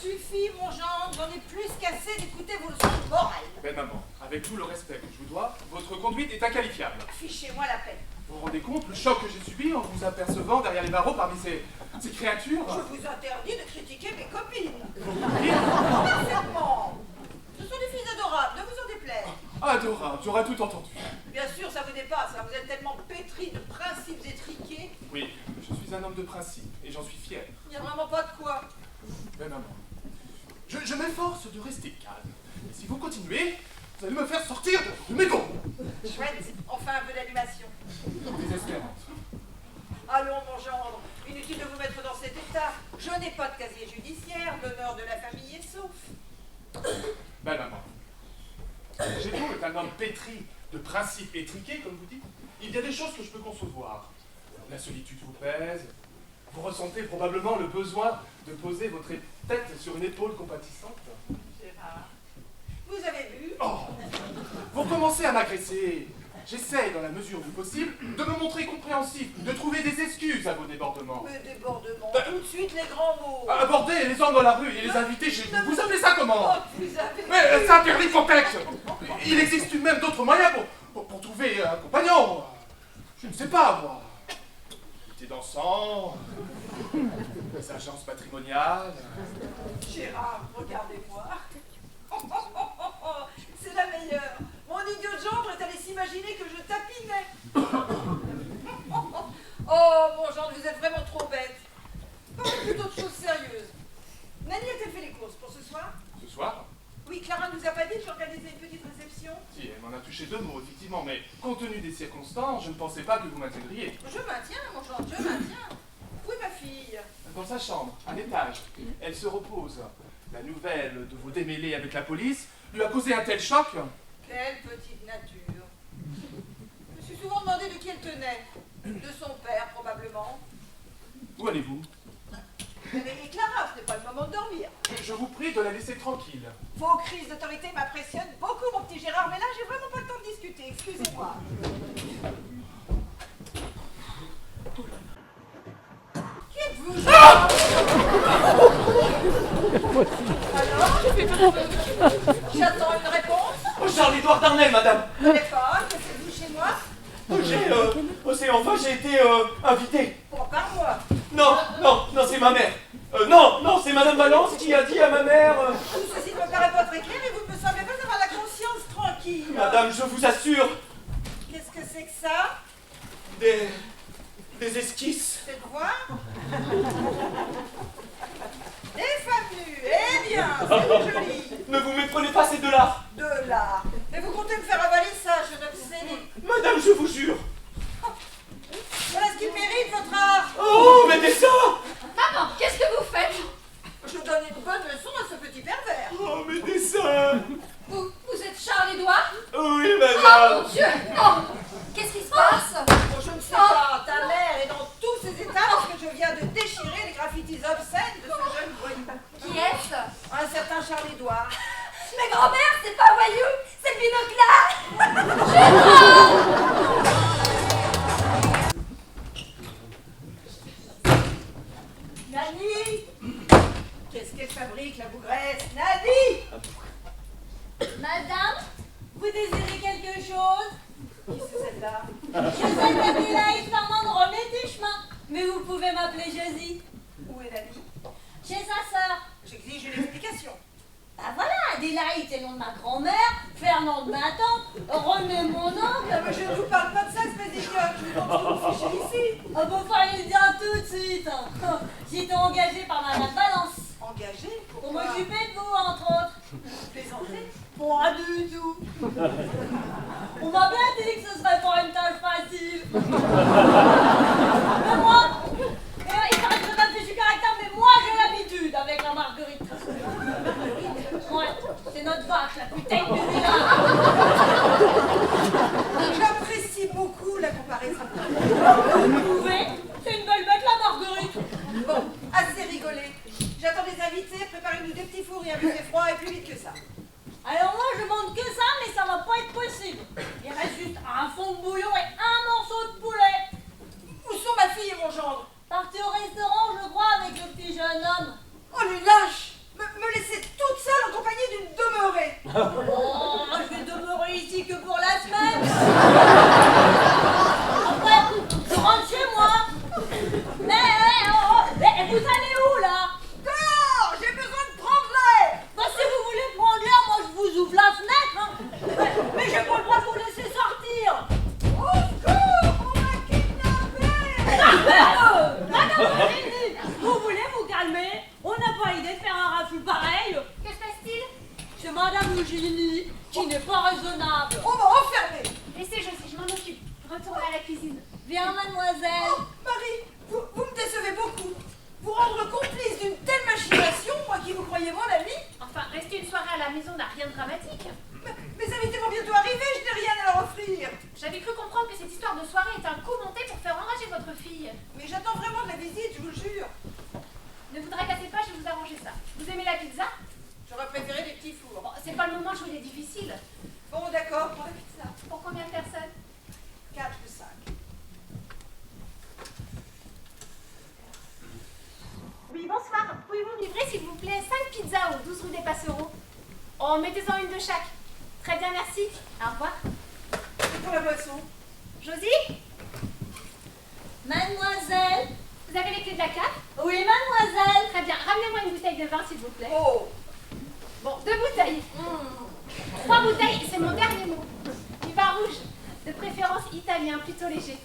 suffit, mon gendre, j'en ai plus qu'assez d'écouter vos leçons morales. Ben maman, avec tout le respect que je vous dois, votre conduite est inqualifiable. Fichez-moi la paix. Vous vous rendez compte le choc que j'ai subi en vous apercevant derrière les barreaux parmi ces créatures? Je vous interdis de critiquer mes copines. Vos copines? Parfaitement. Ce sont des filles adorables, ne vous en déplaise. Adorable, j'aurais tout entendu. Bien sûr, ça vous dépasse, hein. Vous êtes tellement pétris de principes étriqués. Oui, je suis un homme de principe et j'en suis fier. Il n'y a vraiment pas de quoi. Ben maman, je m'efforce de rester calme. Et si vous continuez, vous allez me faire sortir de mes gonds. Chouette, enfin un peu d'animation. Désespérante. Allons, mon gendre, inutile de vous mettre dans cet état. Je n'ai pas de casier judiciaire, l'honneur de la famille est sauf. Ben maman, j'ai beau être un homme pétri de principes étriqués, comme vous dites, il y a des choses que je peux concevoir. La solitude vous pèse, vous ressentez probablement le besoin de poser votre tête sur une épaule compatissante. Gérard, vous avez vu? Oh, vous commencez à m'agresser. J'essaye, dans la mesure du possible, de me montrer compréhensif, de trouver des excuses à vos débordements. Le débordement, tout de suite les grands mots. Aborder les hommes dans la rue et les inviter chez vous, vous appelez ça comment? Oh, vous avez... Mais ça interdit le contexte. Il existe même d'autres moyens pour trouver un compagnon. Je ne sais pas, moi. Des dansants, des agences patrimoniales. Gérard, regardez-moi. C'est la meilleure. Mon idiot de gendre est allé s'imaginer que je tapinais. Oh, mon gendre, vous êtes vraiment trop bête. Parlons plutôt de choses sérieuses. Nanny a-t-elle fait les courses pour ce soir? Ce soir? Oui, Clara nous a pas dit que j'organisais une petite réception. Si, elle m'en a touché 2 mots, effectivement, mais compte tenu des circonstances, je ne pensais pas que vous m'intégreriez. Je maintiens, mon gendre, je maintiens. Où est ma fille? Dans sa chambre, à l'étage. Elle se repose. La nouvelle de vos démêlés avec la police lui a causé un tel choc. Quelle petite nature. Je me suis souvent demandé de qui elle tenait. De son père, probablement. Où allez-vous? Réveillez Clara, ce n'est pas le moment de dormir. Je vous prie de la laisser tranquille. Vos crises d'autorité m'impressionnent beaucoup, mon petit Gérard, mais là, j'ai vraiment pas le temps de discuter, excusez-moi. Qui êtes-vous, Gérard? Alors? J'attends une réponse. Oh, Charles-Édouard Darnel, madame. Je ne sais pas, que faites-vous chez moi? J'ai été invité. Bon, par moi. Non, c'est ma mère. Non, c'est madame Valence qui a dit à ma mère... Tout ceci ne me paraît pas très clair et vous ne me semblez pas avoir la conscience tranquille. Madame, je vous assure, Qu'est-ce que c'est que ça? des esquisses. Faites voir. Des femmes nues, eh bien, c'est joli. Ne vous méprenez pas, c'est de l'art. De là. Et vous comptez me faire avaler ça, jeune obsédé. Madame, je vous jure. Voilà ce qu'il mérite, votre art. Oh, mes dessins. Maman, qu'est-ce que vous faites? Je donne une bonne leçon à ce petit pervers. Oh, mes dessins. Vous êtes Charles-Édouard? Oui, Oh madame. mon Dieu! Non! Qu'est-ce qui se passe? Bon, je ne sais pas, ta mère est dans tous ses états parce que je viens de déchirer les graffitis obscènes de ce jeune voyou. Qui est-ce? Un certain Charles-Édouard. Mais grand-mère, c'est pas voyou! C'est le binocle là! Nanny! Qu'est-ce qu'elle fabrique, la bougresse? Nanny! Madame, vous désirez quelque chose? Qui c'est celle-là? Je suis Adélaïde Fernande René du chemin, mais vous pouvez m'appeler Josie. Où est Nanny? Chez sa sœur. J'exige une explication. Bah voilà, Adélaïde c'est le nom de ma grand-mère, Fernande ma tante, René mon oncle. Non, mais je ne vous parle pas de ça, espèce d'idiote. Je vous demande ce que vous fichez ici. Ah bah fallait le dire tout de suite. J'étais engagée par Madame Valence Engagé? pour Pourquoi? m'occuper de vous entre autres. Plaisanter? Pas du tout. On m'a bien dit que ce serait pas une tâche facile. Mais moi, il paraît que je pas du caractère, mais moi j'ai l'habitude avec la Marguerite. Ouais, c'est notre vache, la putain du village. J'apprécie beaucoup la comparaison. Vous pouvez, c'est une belle bête la Marguerite. Bon, assez rigolé. J'attends des invités, préparez-nous des petits fours et un buffet froid et plus vite que ça. Alors moi je demande que ça, mais ça va pas être possible. Il reste juste un fond de bouillon et un morceau de poulet. Où sont ma fille et mon gendre? Parti au restaurant, je crois, avec le petit jeune homme. Oh, les lâches! Oh, je vais demeurer ici que pour la semaine. Après, je rentre chez moi. Mais vous allez où là? Dehors, j'ai besoin de prendre l'air. Bah, si vous voulez prendre l'air, moi je vous ouvre la fenêtre. Hein. Mais j'ai pas le droit de vous laisser sortir. Au secours, on m'a kidnappé. Madame Eugénie, vous voulez vous calmer? On n'a pas idée de faire un raffut pareil. Que se passe-t-il? C'est Madame Eugénie qui n'est pas raisonnable. On m'a enfermé. Laissez, je m'en occupe. Retournez à la cuisine. Viens, mademoiselle. Oh, Marie, vous me décevez beaucoup. Vous rendre complice d'une telle machination, moi qui vous croyais mon ami. Enfin, rester une soirée à la maison n'a rien de dramatique. Mes invités vont bientôt arriver, je n'ai rien à leur offrir. J'avais cru comprendre que cette histoire de soirée est un coup monté pour faire enrager votre fille. Mais j'attends vraiment de la visite, je vous le jure. Ne vous tracassez pas, je vais vous arranger ça. Vous aimez la pizza? J'aurais préféré des petits fours. Bon, c'est pas le moment de jouer les difficiles. Bon, d'accord, pour la pizza. Pour combien de personnes? 4 ou 5. Oui, bonsoir. Pouvez-vous me livrer, s'il vous plaît, 5 pizzas aux 12 rue des Passereaux? Oh, mettez-en une de chaque. Très bien, merci. Au revoir. Et pour la boisson? Josie, Mademoiselle. vous avez les clés de la cave? Oui, mademoiselle. Très bien. Ramenez-moi une bouteille de vin, s'il vous plaît. Oh, Bon, 2 bouteilles. 3 bouteilles, c'est mon dernier mot. Du vin rouge, de préférence italien, plutôt léger.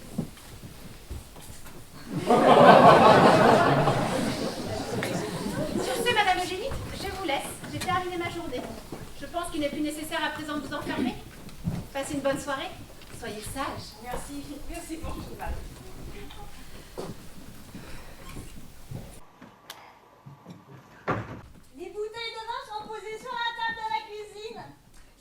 Sur ce, Madame Eugénie, je vous laisse. J'ai terminé ma journée. Je pense qu'il n'est plus nécessaire à présent de vous enfermer. Passez une bonne soirée. Soyez sage. merci. Merci pour tout, Marie. Les bouteilles de vin sont posées sur la table de la cuisine.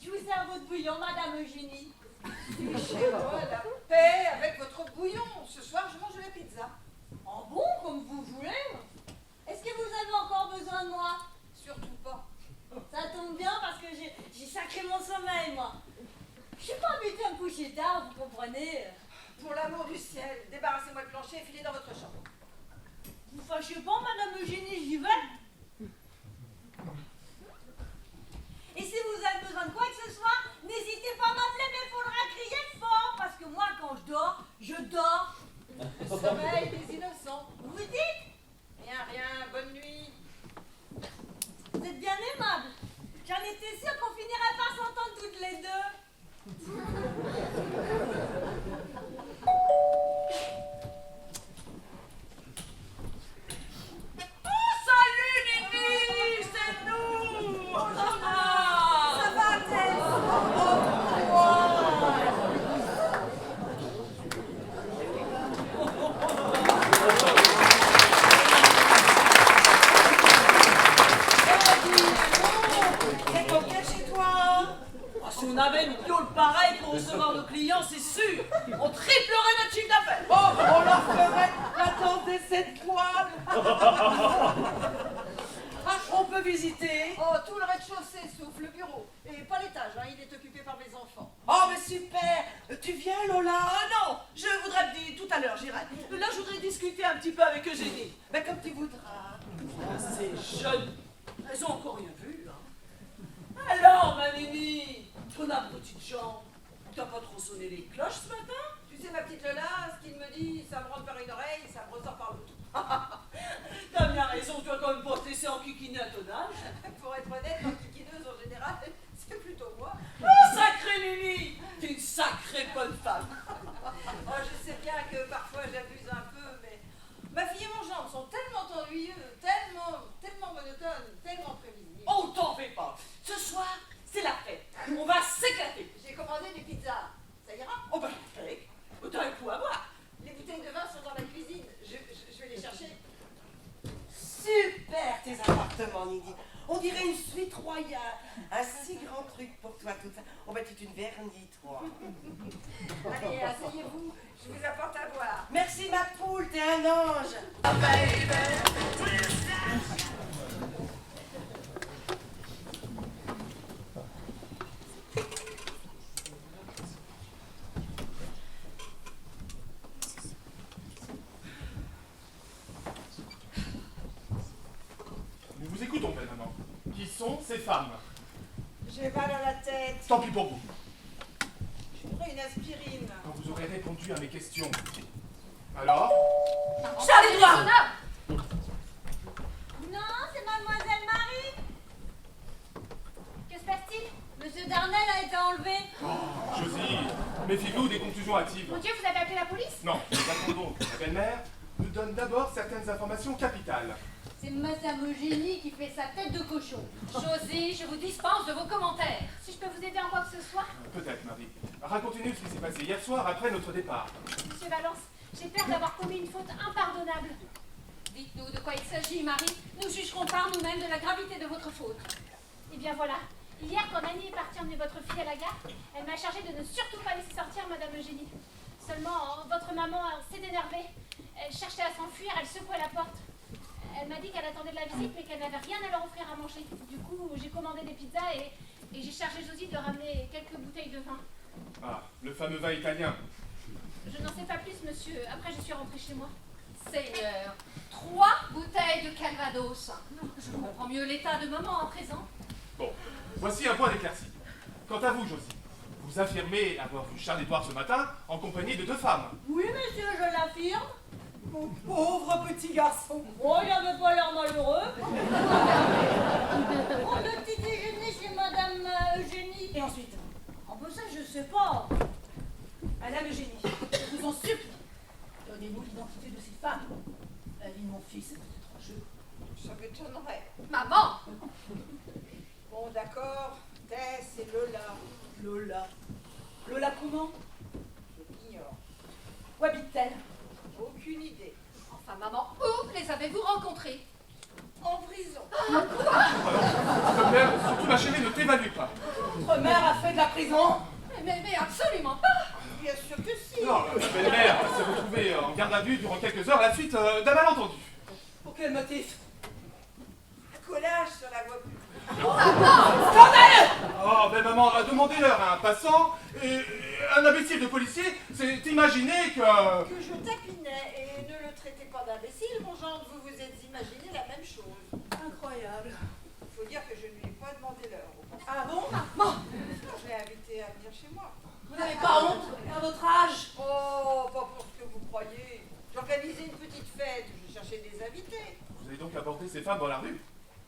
Je vous sers votre bouillon, Madame Eugénie. Fichez-moi la paix avec votre bouillon. Ce soir, je mange de la pizza. En bon, comme vous voulez. Est-ce que vous avez encore besoin de moi? Surtout pas. Ça tombe bien parce que j'ai sacré mon sommeil, moi. Je suis pas habituée à me coucher tard, vous comprenez? Pour l'amour du ciel, débarrassez-moi le plancher et filez dans votre chambre. Vous fâchez pas, Madame Eugénie, j'y vais. Et si vous avez besoin de quoi que ce soit, n'hésitez pas à m'appeler, mais il faudra crier fort, parce que moi, quand je dors, je dors. Le sommeil des innocents. Vous dites? Rien, bonne nuit. Vous êtes bien aimable. J'en étais sûre qu'on finirait par s'entendre toutes les deux. Oh, salut Nini, c'est nous. Bonjour. Ça va, Tess? C'est combien chez toi? Ah, si on avait une piole pareille pour recevoir nos clients, c'est sûr, on triplerait notre chiffre d'affaires. Oh, on leur ferait attendre cette toile. Ah, on peut visiter. Oh, tout le rez-de-chaussée sauf le bureau. Et pas l'étage, hein, il est occupé par mes enfants. Oh, mais super. Tu viens, Lola? Ah non, je voudrais te dire tout à l'heure, j'irai. Là, je voudrais discuter un petit peu avec Eugénie. Mais comme tu voudras. Ah, ces jeunes, elles ont encore rien vu, hein. Alors, ma Nini, ton abruti de chambre, t'as pas trop sonné les cloches ce matin? Tu sais, ma petite Lola, ce qu'il me dit, ça me rentre par une oreille, ça me ressort par l'autre. T'as bien raison, tu vas quand même pas te laisser enquiquiner à ton âge. Pour être honnête, l'antiquineuse en général, c'est plutôt moi. Oh, sacrée Nini, t'es une sacrée bonne femme. Oh, je sais bien que parfois j'abuse un peu, mais ma fille et mon gendre sont tellement ennuyeux, tellement monotones, tellement prévisibles. Oh, t'en fais pas. Ce soir, c'est la fête. On va s'éclater. J'ai commandé des pizzas. Ça ira? Oh, bah, allez, t'as un coup à boire. Les bouteilles de vin sont dans la cuisine. Je vais les chercher. Super tes appartements, Nini. On dirait une suite royale. Un si grand truc pour toi, tout ça. On va être une Vernie, toi. Allez, asseyez-vous, je vous apporte à boire. Merci, ma poule, t'es un ange. Nous vous écoutons, belle maman. Qui sont ces femmes? J'ai mal à la tête. Tant pis pour vous. Je voudrais une aspirine. Quand vous aurez répondu à mes questions. Alors? Charles Édouard! Non, c'est mademoiselle Marie. Que se passe-t-il? Monsieur Darnel a été enlevé. Oh, Josie, méfiez-vous des conclusions hâtives. Mon Dieu, vous avez appelé la police? Non, attendons que la belle-mère nous donne d'abord certaines informations capitales. C'est Madame Eugénie qui fait sa tête de cochon. Josie, je vous dispense de vos commentaires. Si je peux vous aider en quoi que ce soit? Peut-être, Marie. Racontez-nous ce qui s'est passé hier soir après notre départ. Monsieur Valence, j'ai peur d'avoir commis une faute impardonnable. Dites-nous de quoi il s'agit, Marie. Nous jugerons par nous-mêmes de la gravité de votre faute. Eh bien voilà. Hier, quand Annie est partie emmener votre fille à la gare, elle m'a chargé de ne surtout pas laisser sortir Madame Eugénie. Seulement, votre maman s'est énervée. Elle cherchait à s'enfuir, elle secouait la porte. Elle m'a dit qu'elle attendait de la visite, mais qu'elle n'avait rien à leur offrir à manger. Du coup, j'ai commandé des pizzas et j'ai chargé Josie de ramener quelques bouteilles de vin. Ah, le fameux vin italien. Je n'en sais pas plus, monsieur. Après, je suis rentrée chez moi. Seigneur, 3 bouteilles de Calvados. Je comprends mieux l'état de maman à présent. Bon, voici un point d'éclaircie. Quant à vous, Josie, vous affirmez avoir vu Charles-Édouard ce matin en compagnie de 2 femmes. Oui, monsieur, je l'affirme. Mon pauvre petit garçon. Oh, il n'avait pas l'air malheureux. Oh, le petit déjeuner chez Madame Eugénie. Et ensuite? Oh, ben ça, je sais pas. Madame Eugénie, je vous en supplie, donnez-nous l'identité de ces femmes. La vie de mon fils est peut-être en jeu. Ça m'étonnerait. Maman! Bon, d'accord. Tess et Lola. Lola. Lola comment? Je l'ignore. Où habite-t-elle? Aucune idée. Enfin, maman, où les avez-vous rencontrés? En prison. S'il te plaît, surtout ma chérie, ne t'évanouis pas. Votre mère a fait de la prison? Mais absolument pas! Bien sûr que si. Non, la belle-mère s'est retrouvée en garde à vue durant quelques heures à la suite d'un malentendu. Pour quel motif? Un collage sur la voie publique. Oh, belle maman, demandez-leur à un passant et un imbécile de policier s'est imaginé que... Que je tapinais et ne le traitez pas d'imbécile, mon gendre, vous vous êtes imaginé la même chose. Incroyable. Il faut dire que je ne lui ai pas demandé l'heure. Ah bon? Bon. Je l'ai invité à venir chez moi. Vous n'avez pas honte à votre âge? Oh, pas pour ce que vous croyez. J'organisais une petite fête, je cherchais des invités. Vous avez donc abordé ces femmes dans la rue?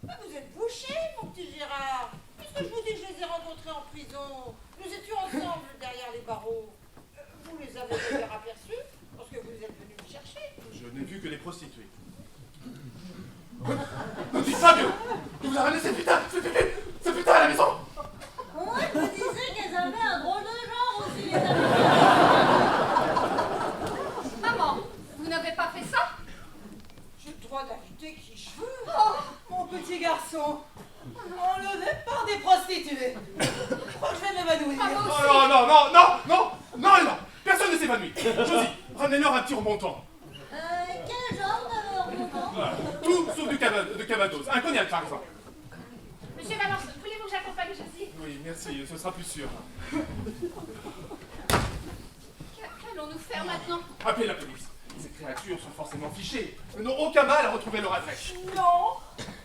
Ah, vous êtes bouché, mon petit Gérard. Puisque je vous dis que je les ai rencontrés en prison. Nous étions ensemble derrière les barreaux. Vous les avez d'ailleurs aperçus parce que vous êtes venus me chercher. Je n'ai vu que les prostituées. Ne dites pas que vous avez ramené ces putains à la maison. Ouais, je me disais qu'elles avaient un drôle de genre aussi, les amis. Maman, vous n'avez pas fait ça? J'ai le droit d'inviter qui je veux. Oh, mon petit garçon, enlevé par des prostituées. Je crois que je vais m'évanouir. Oh non, personne ne s'évanouit. Josie, ramenez-leur un petit remontant. Quel genre de remontant? Voilà. Tout sauf de Calvados. Un cognac, par exemple. Monsieur Valence, voulez-vous que j'accompagne Josie? Oui, merci, ce sera plus sûr. Qu'allons-nous faire maintenant? Appelez la police. Ces créatures sont forcément fichées. Elles n'ont aucun mal à retrouver leur adresse. Non,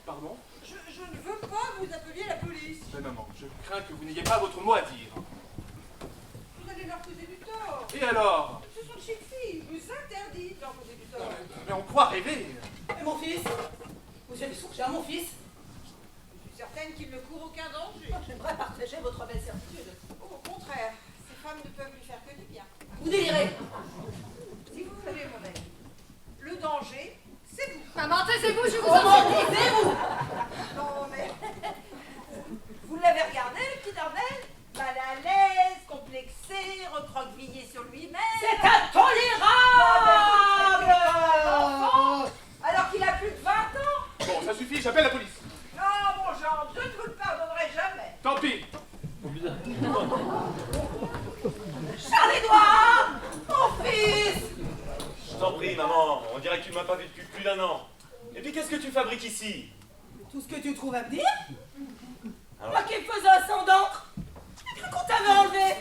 Pardon? je ne veux pas que vous appeliez la police. Mais maman, je crains que vous n'ayez pas votre mot à dire. Vous allez leur causer du tort. Et alors? Ce sont de chic filles, je vous interdis de leur causer du tort. Mais on croit rêver. Et mon fils? Vous avez songé à mon fils? Je suis certaine qu'il ne court aucun danger. J'aimerais partager votre belle certitude. Au contraire, ces femmes ne peuvent lui faire que du bien. Vous délirez. Si vous voulez mon avis, le danger, c'est vous. Maman, taisez-vous, je vous Comment en supplie! vivez-vous? Non mais... Vous l'avez regardé, le petit Darnel? Mal à l'aise, complexé, recroquevillé sur lui-même. C'est intolérable! Alors qu'il a plus de 20 ans. Bon, ça suffit, j'appelle la police. Non, mon genre, je ne vous le pardonnerai jamais. Tant pis. Charles-Édouard! Mon fils! Je t'en prie, maman, on dirait que tu m'as pas vu depuis plus d'1 an. Et puis qu'est-ce que tu fabriques ici? Tout ce que tu trouves à me dire? Alors, Moi qui me faisais un sang d'encre! J'ai cru qu'on t'avait enlevé!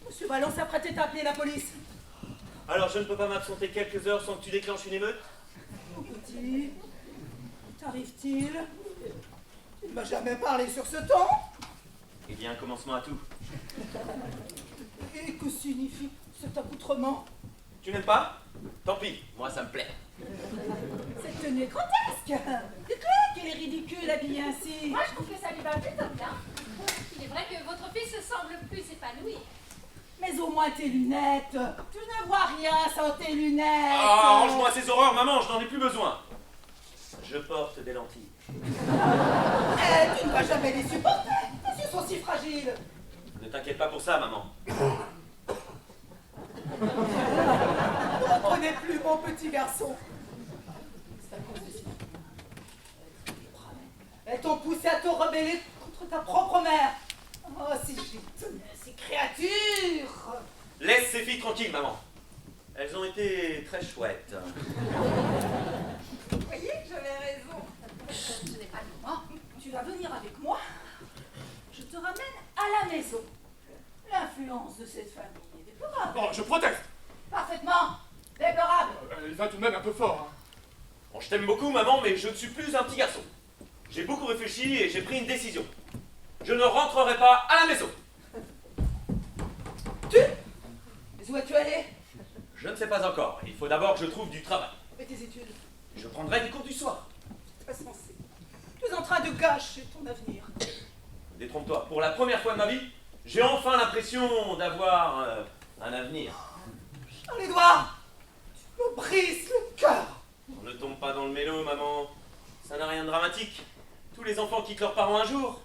Monsieur Valence s'apprêtait à appeler la police. alors je ne peux pas m'absenter quelques heures sans que tu déclenches une émeute? Petit, qu'arrive-t-il? Tu ne m'as jamais parlé sur ce ton? Eh bien, un commencement à tout. Et que signifie cet accoutrement? Tu n'aimes pas? Tant pis, moi ça me plaît. Cette tenue est grotesque. C'est toi qui est ridicule habillée ainsi. Moi, je trouve que ça lui va plutôt bien. Il est vrai que votre fils semble plus épanoui. Mais au moins tes lunettes. Tu ne vois rien sans tes lunettes. Ah, range-moi ces horreurs, maman, je n'en ai plus besoin. Je porte des lentilles. Tu ne vas jamais les supporter. Tes yeux sont si fragiles. Ne t'inquiète pas pour ça, maman. Ne reprenez plus mon petit garçon. C'est à cause de ça. Elles t'ont poussé à te rebeller contre ta propre mère. Oh, si j'y tenais, ces créatures. Laisse ces filles tranquilles, maman. Elles ont été très chouettes. Vous voyez que j'avais raison. Ce n'est pas le moment. Tu vas venir avec moi. Je te ramène à la maison. L'influence de cette famille est déplorable. Bon, je proteste. Parfaitement déplorable. Il va tout de même un peu fort. Hein. Bon, je t'aime beaucoup, maman, mais je ne suis plus un petit garçon. J'ai beaucoup réfléchi et j'ai pris une décision. Je ne rentrerai pas à la maison. Mais où es-tu allé? Je ne sais pas encore. Il faut d'abord que je trouve du travail. Et tes études? Je prendrai des cours du soir. Très sensé. Tu es en train de gâcher ton avenir. Détrompe-toi. Pour la première fois de ma vie, j'ai enfin l'impression d'avoir un avenir. Charles-Édouard, tu me brises le cœur. On ne tombe pas dans le mélo, maman. Ça n'a rien de dramatique. Tous les enfants quittent leurs parents un jour.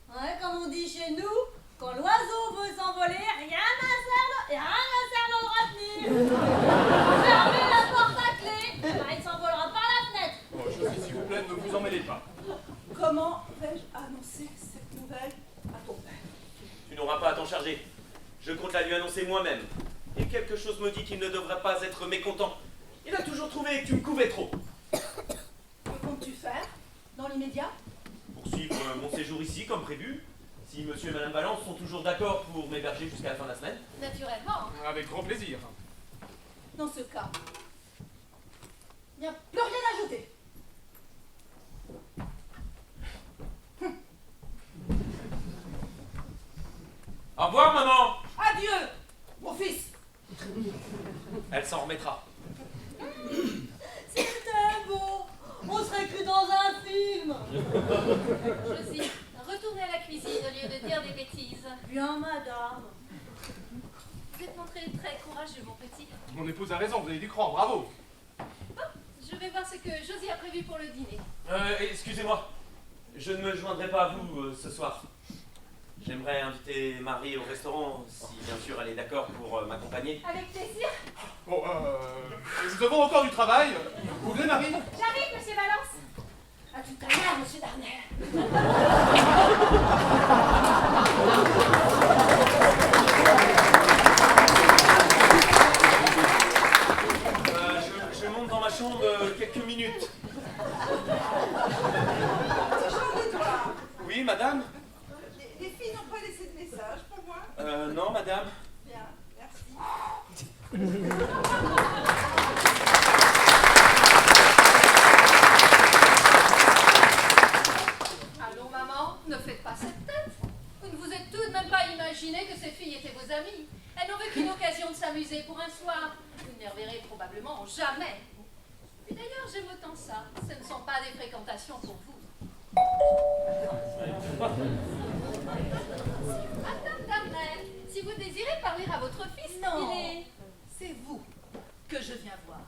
Ouais, comme on dit chez nous, quand l'oiseau veut s'envoler, rien ne sert de retenir. Fermez la porte à clé, il s'envolera par la fenêtre. Bon, Josie, s'il vous plaît, ne vous emmêlez pas. Comment vais-je annoncer cette nouvelle à ton père? Tu n'auras pas à t'en charger. Je compte la lui annoncer moi-même. Et quelque chose me dit qu'il ne devrait pas être mécontent. Il a toujours trouvé que tu me couvais trop. Que comptes-tu faire dans l'immédiat? Poursuivre mon séjour ici comme prévu. Si monsieur et madame Valence sont toujours d'accord pour m'héberger jusqu'à la fin de la semaine. Naturellement. Avec grand plaisir. Dans ce cas, il n'y a plus rien à ajouter. Au revoir, maman. Adieu, mon fils. Elle s'en remettra. C'était beau, on serait cru dans un film. Josie, retournez à la cuisine au lieu de dire des bêtises. Bien, madame. Vous êtes montré très courageux, mon petit. Mon épouse a raison, vous avez du cran, bravo. Je vais voir ce que Josie a prévu pour le dîner. Excusez-moi. Je ne me joindrai pas à vous ce soir. J'aimerais inviter Marie au restaurant, si bien sûr elle est d'accord pour m'accompagner. Avec plaisir. Bon, nous avons encore du travail. Vous venez, Marie? J'arrive, monsieur Valence. À tout à l'heure, monsieur Darnel. Je monte dans ma chambre quelques minutes. Charles-Édouard, Oui, madame? les filles n'ont pas laissé de message pour moi? Non, madame. Bien, merci. Allons, maman, ne faites pas cette tête. Vous ne vous êtes tout de même pas imaginé que ces filles étaient vos amies. Elles n'ont vu qu'une occasion de s'amuser pour un soir. Vous ne les reverrez probablement jamais. Et d'ailleurs, j'aime autant ça. Ce ne sont pas des fréquentations pour vous. Madame Darnel, si vous désirez parler à votre fils, Non, il est... c'est vous que je viens voir.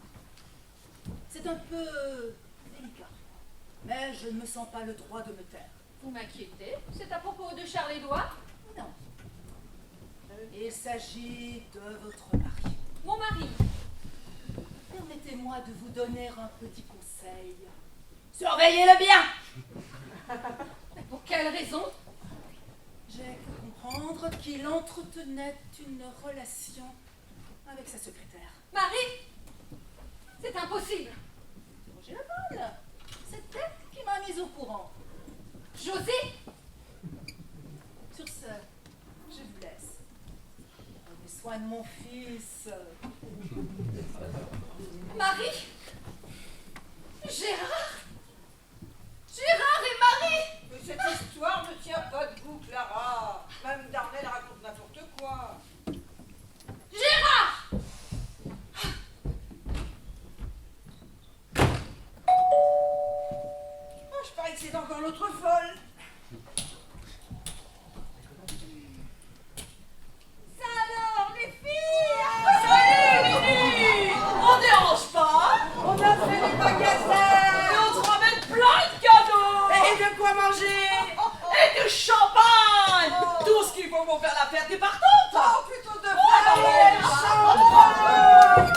C'est un peu délicat, mais je ne me sens pas le droit de me taire. Vous m'inquiétez. C'est à propos de Charles-Édouard? Non. Il s'agit de votre mari. Mon mari. Permettez-moi de vous donner un petit conseil. Surveillez-le bien! Mais pour quelle raison? J'ai cru comprendre qu'il entretenait une relation avec sa secrétaire. Marie? C'est impossible. J'ai la bonne. C'est elle qui m'a mise au courant. Josie? Sur ce, je vous laisse. Prenez soin de mon fils. Marie? Gérard? Gérard et Marie? Mais cette histoire ne tient pas debout, Clara. de quoi manger. Et du champagne. Tout ce qu'il faut pour faire la fête est partout. Oh, plutôt de faire le champagne.